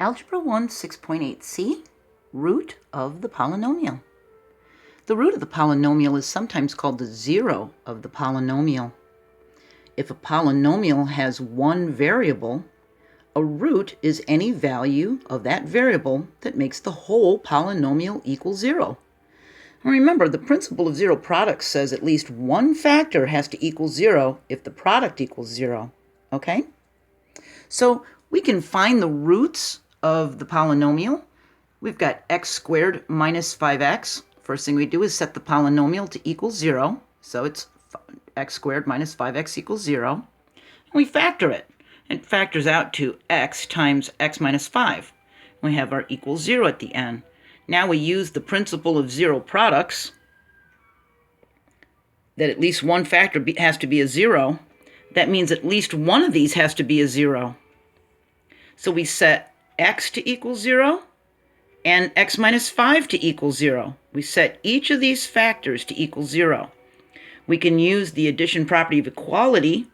Algebra I 6.8c, root of the polynomial. The root of the polynomial is sometimes called the zero of the polynomial. If a polynomial has one variable, a root is any value of that variable that makes the whole polynomial equal zero. And remember, the principle of zero products says at least one factor has to equal zero if the product equals zero. Okay? So we can find the roots of the polynomial. We've got x squared minus 5x. First thing we do is set the polynomial to equal 0. So it's x squared minus 5x equals 0. And we factor it. It factors out to x times x minus 5. We have our equals 0 at the end. Now we use the principle of zero products, that at least one factor has to be a 0. That means at least one of these has to be a 0. So we set x to equal 0 and x minus 5 to equal 0. We set each of these factors to equal 0. We can use the addition property of equality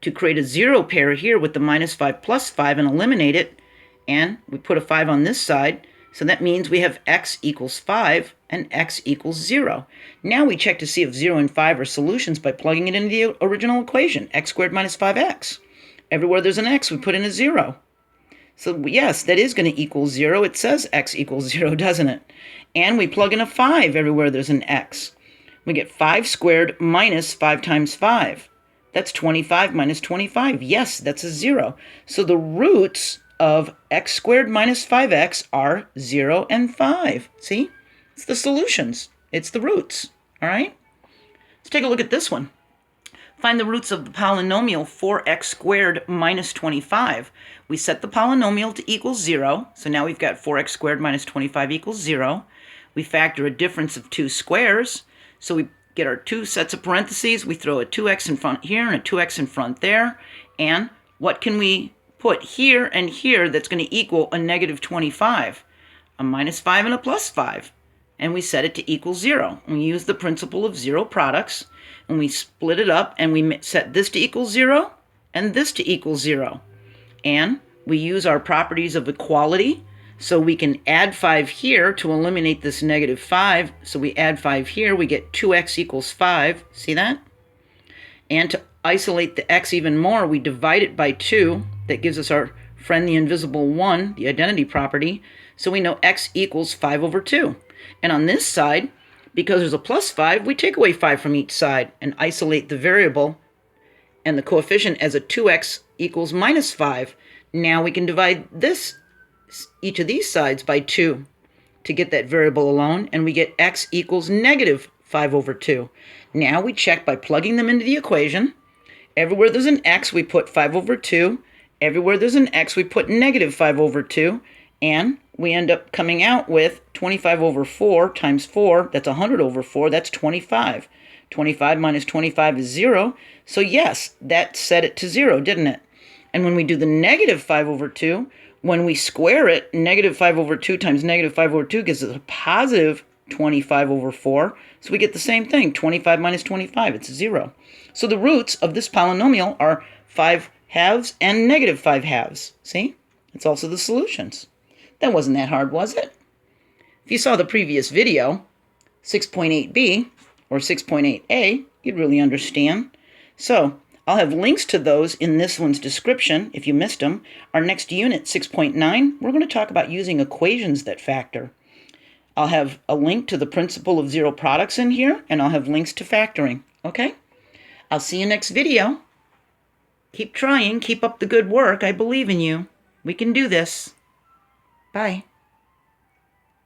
to create a 0 pair here with the minus 5 plus 5 and eliminate it. And we put a 5 on this side. So that means we have x equals 5 and x equals 0. Now we check to see if 0 and 5 are solutions by plugging it into the original equation, x squared minus 5x. Everywhere there's an x, we put in a 0. So yes, that is going to equal 0. It says x equals 0, doesn't it? And we plug in a 5 everywhere there's an x. We get 5 squared minus 5 times 5. That's 25 minus 25. Yes, that's a 0. So the roots of x squared minus 5x are 0 and 5. See? It's the solutions. It's the roots. All right? Let's take a look at this one. Find the roots of the polynomial 4x squared minus 25. We set the polynomial to equal 0. So now we've got 4x squared minus 25 equals 0. We factor a difference of 2 squares. So we get our two sets of parentheses. We throw a 2x in front here and a 2x in front there. And what can we put here and here that's going to equal a negative 25? A minus 5 and a plus 5. And we set it to equal 0. And we use the principle of zero products. And we split it up and we set this to equal 0 and this to equal 0. And we use our properties of equality. So we can add 5 here to eliminate this negative 5. So we add 5 here. We get 2x equals 5. See that? And to isolate the x even more, we divide it by 2. That gives us our friend the invisible 1, the identity property. So we know x equals 5 over 2. And on this side, because there's a plus 5, we take away 5 from each side and isolate the variable and the coefficient as a 2x equals minus 5. Now we can divide each of these sides by 2 to get that variable alone, and we get x equals negative 5 over 2. Now we check by plugging them into the equation. Everywhere there's an x, we put 5 over 2. Everywhere there's an x, we put negative 5 over 2. And we end up coming out with 25 over 4 times 4. That's 100 over 4. That's 25. 25 minus 25 is 0. So yes, that set it to 0, didn't it? And when we do the negative 5 over 2, when we square it, negative 5 over 2 times negative 5 over 2 gives us a positive 25 over 4. So we get the same thing, 25 minus 25. It's 0. So the roots of this polynomial are 5 halves and negative 5 halves. See? It's also the solutions. That wasn't that hard, was it? If you saw the previous video, 6.8b or 6.8a, you'd really understand. So I'll have links to those in this one's description if you missed them. Our next unit, 6.9, we're going to talk about using equations that factor. I'll have a link to the principle of zero products in here, and I'll have links to factoring. Okay? I'll see you next video. Keep trying. Keep up the good work. I believe in you. We can do this. Bye.